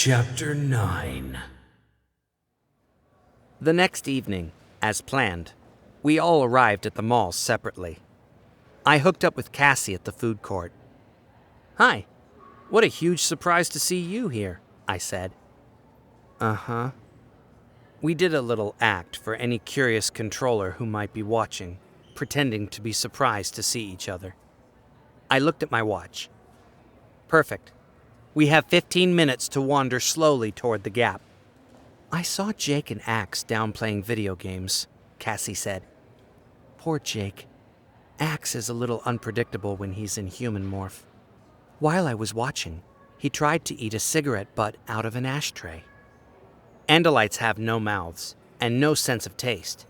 Chapter 9. The next evening, as planned, we all arrived at the mall separately. I hooked up with Cassie at the food court. "Hi, what a huge surprise to see you here," I said. "Uh-huh." We did a little act for any curious controller who might be watching, pretending to be surprised to see each other. I looked at my watch. Perfect. We have 15 minutes to wander slowly toward the gap. "I saw Jake and Axe down playing video games," Cassie said. "Poor Jake. Axe is a little unpredictable when he's in human morph. While I was watching, he tried to eat a cigarette butt out of an ashtray." Andalites have no mouths and no sense of taste.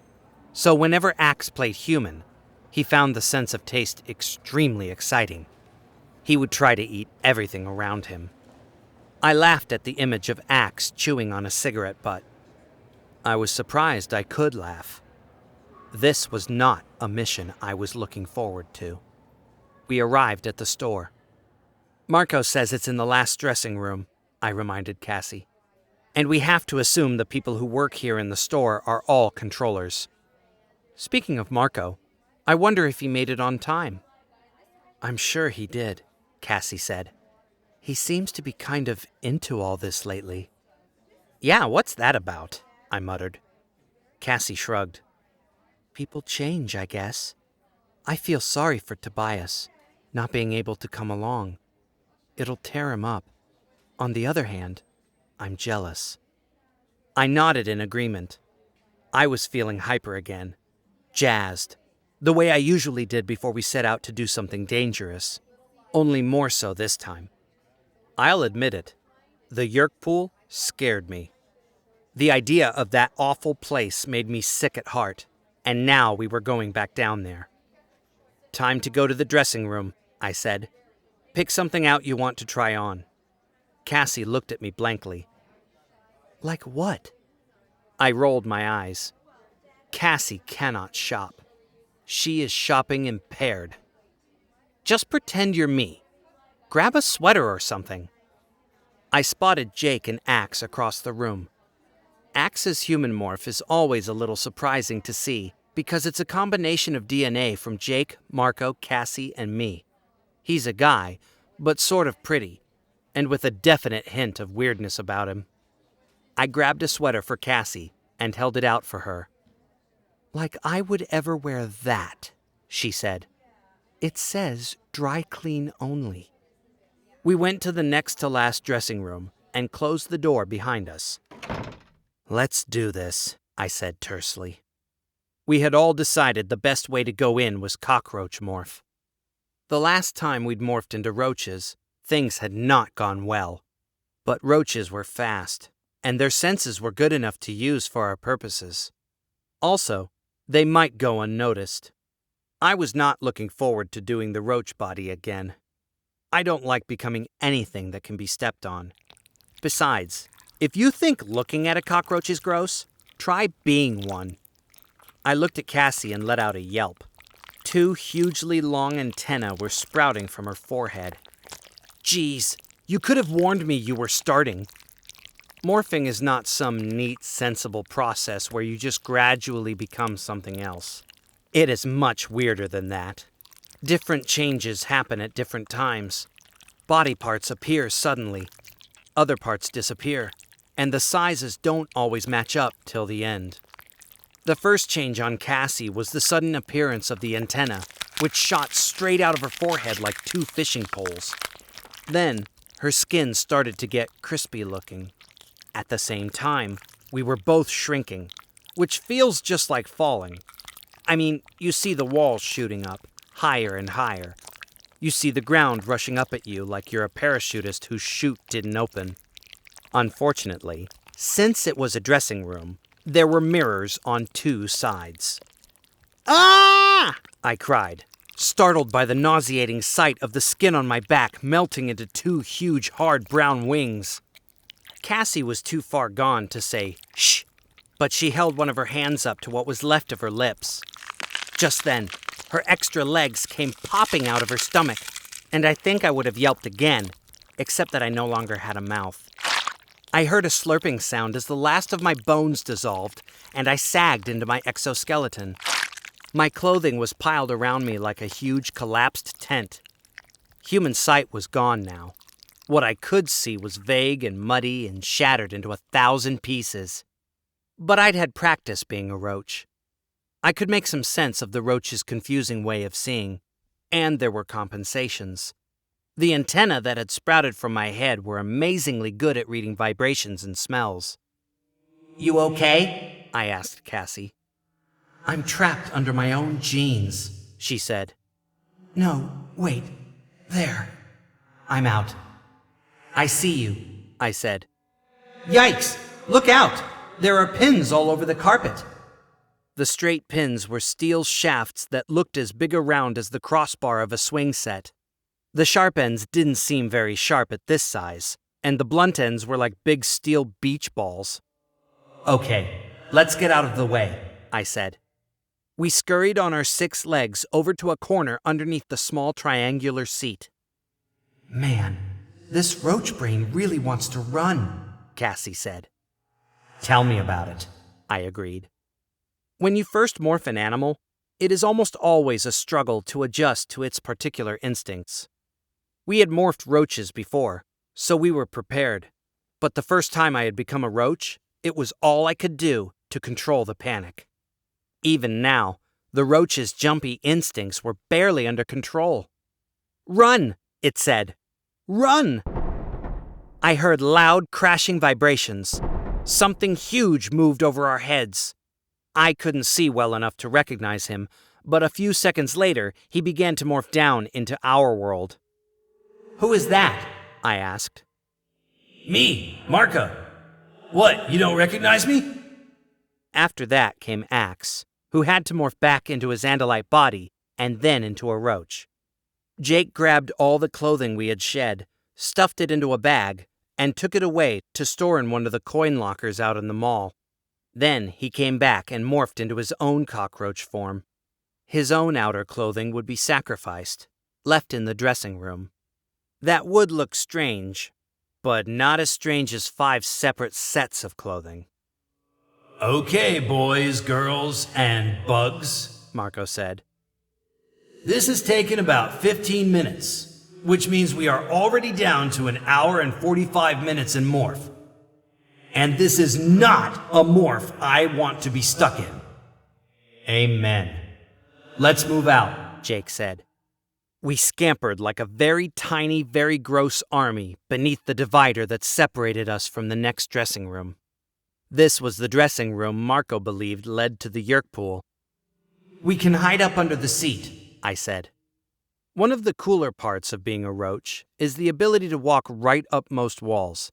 So whenever Axe played human, he found the sense of taste extremely exciting. He would try to eat everything around him. I laughed at the image of Axe chewing on a cigarette butt. I was surprised I could laugh. This was not a mission I was looking forward to. We arrived at the store. "Marco says it's in the last dressing room," I reminded Cassie. "And we have to assume the people who work here in the store are all controllers." Speaking of Marco, I wonder if he made it on time. "I'm sure he did," Cassie said. "He seems to be kind of into all this lately." "Yeah, what's that about?" I muttered. Cassie shrugged. "People change, I guess. I feel sorry for Tobias, not being able to come along. It'll tear him up. On the other hand, I'm jealous." I nodded in agreement. I was feeling hyper again. Jazzed. The way I usually did before we set out to do something dangerous. Only more so this time. I'll admit it. The Yerk pool scared me. The idea of that awful place made me sick at heart, and now we were going back down there. "Time to go to the dressing room," I said. "Pick something out you want to try on." Cassie looked at me blankly. "Like what?" I rolled my eyes. Cassie cannot shop. She is shopping impaired. "Just pretend you're me. Grab a sweater or something." I spotted Jake and Axe across the room. Axe's human morph is always a little surprising to see because it's a combination of DNA from Jake, Marco, Cassie, and me. He's a guy, but sort of pretty, and with a definite hint of weirdness about him. I grabbed a sweater for Cassie and held it out for her. "Like I would ever wear that," she said. "It says dry clean only." We went to the next to last dressing room and closed the door behind us. "Let's do this," I said tersely. We had all decided the best way to go in was cockroach morph. The last time we'd morphed into roaches, things had not gone well. But roaches were fast, and their senses were good enough to use for our purposes. Also, they might go unnoticed. I was not looking forward to doing the roach body again. I don't like becoming anything that can be stepped on. Besides, if you think looking at a cockroach is gross, try being one. I looked at Cassie and let out a yelp. 2 hugely long antennae were sprouting from her forehead. "Geez, you could have warned me you were starting." Morphing is not some neat, sensible process where you just gradually become something else. It is much weirder than that. Different changes happen at different times. Body parts appear suddenly. Other parts disappear, and the sizes don't always match up till the end. The first change on Cassie was the sudden appearance of the antenna, which shot straight out of her forehead like 2 fishing poles. Then, her skin started to get crispy looking. At the same time, we were both shrinking, which feels just like falling. I mean, you see the walls shooting up, higher and higher. You see the ground rushing up at you like you're a parachutist whose chute didn't open. Unfortunately, since it was a dressing room, there were mirrors on 2 sides. "Ah!" I cried, startled by the nauseating sight of the skin on my back melting into 2 huge, hard brown wings. Cassie was too far gone to say, "Shh," but she held one of her hands up to what was left of her lips. Just then, her extra legs came popping out of her stomach, and I think I would have yelped again, except that I no longer had a mouth. I heard a slurping sound as the last of my bones dissolved, and I sagged into my exoskeleton. My clothing was piled around me like a huge collapsed tent. Human sight was gone now. What I could see was vague and muddy and shattered into 1,000 pieces. But I'd had practice being a roach. I could make some sense of the roach's confusing way of seeing, and there were compensations. The antennae that had sprouted from my head were amazingly good at reading vibrations and smells. You okay? I asked Cassie. I'm trapped under my own genes, she said. No, wait. There. I'm out. I see you, I said. Yikes! Look out! There are pins all over the carpet. The straight pins were steel shafts that looked as big around as the crossbar of a swing set. The sharp ends didn't seem very sharp at this size, and the blunt ends were like big steel beach balls. Okay, let's get out of the way, I said. We scurried on our 6 legs over to a corner underneath the small triangular seat. Man, this roach brain really wants to run, Cassie said. Tell me about it, I agreed. When you first morph an animal, it is almost always a struggle to adjust to its particular instincts. We had morphed roaches before, so we were prepared. But the first time I had become a roach, it was all I could do to control the panic. Even now, the roach's jumpy instincts were barely under control. Run, it said. Run! I heard loud, crashing vibrations. Something huge moved over our heads. I couldn't see well enough to recognize him, but a few seconds later, he began to morph down into our world. Who is that? I asked. Me, Marco. What, you don't recognize me? After that came Axe, who had to morph back into his Andalite body and then into a roach. Jake grabbed all the clothing we had shed, stuffed it into a bag, and took it away to store in one of the coin lockers out in the mall. Then he came back and morphed into his own cockroach form. His own outer clothing would be sacrificed, left in the dressing room. That would look strange, but not as strange as 5 separate sets of clothing. Okay, boys, girls, and bugs, Marco said. This has taken about 15 minutes, which means we are already down to 1 hour and 45 minutes in morph. And this is not a morph I want to be stuck in. Amen. Let's move out, Jake said. We scampered like a very tiny, very gross army beneath the divider that separated us from the next dressing room. This was the dressing room Marco believed led to the yerk pool. We can hide up under the seat, I said. One of the cooler parts of being a roach is the ability to walk right up most walls.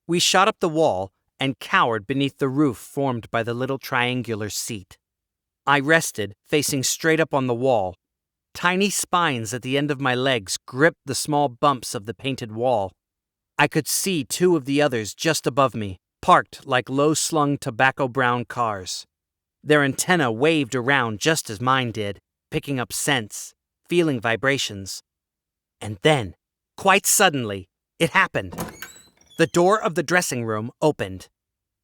We shot up the wall and cowered beneath the roof formed by the little triangular seat. I rested, facing straight up on the wall. Tiny spines at the end of my legs gripped the small bumps of the painted wall. I could see 2 of the others just above me, parked like low-slung tobacco-brown cars. Their antennae waved around just as mine did, picking up scents, feeling vibrations. And then, quite suddenly, it happened. The door of the dressing room opened.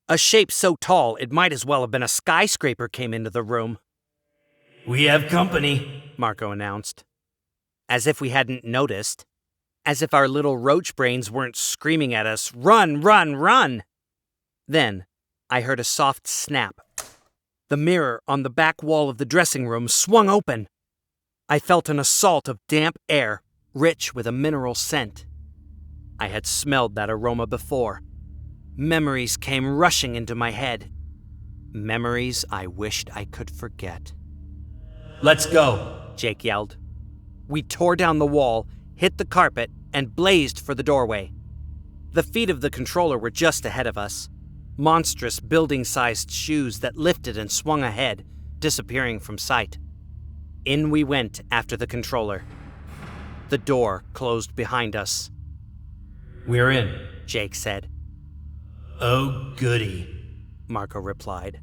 A shape so tall it might as well have been a skyscraper came into the room. We have company, Marco announced. As if we hadn't noticed. As if our little roach brains weren't screaming at us, "Run, run, run!" Then, I heard a soft snap. The mirror on the back wall of the dressing room swung open. I felt an assault of damp air, rich with a mineral scent. I had smelled that aroma before. Memories came rushing into my head. Memories I wished I could forget. Let's go, Jake yelled. We tore down the wall, hit the carpet, and blazed for the doorway. The feet of the controller were just ahead of us. Monstrous building-sized shoes that lifted and swung ahead, disappearing from sight. In we went after the controller. The door closed behind us. We're in, Jake said. Oh, goody, Marco replied.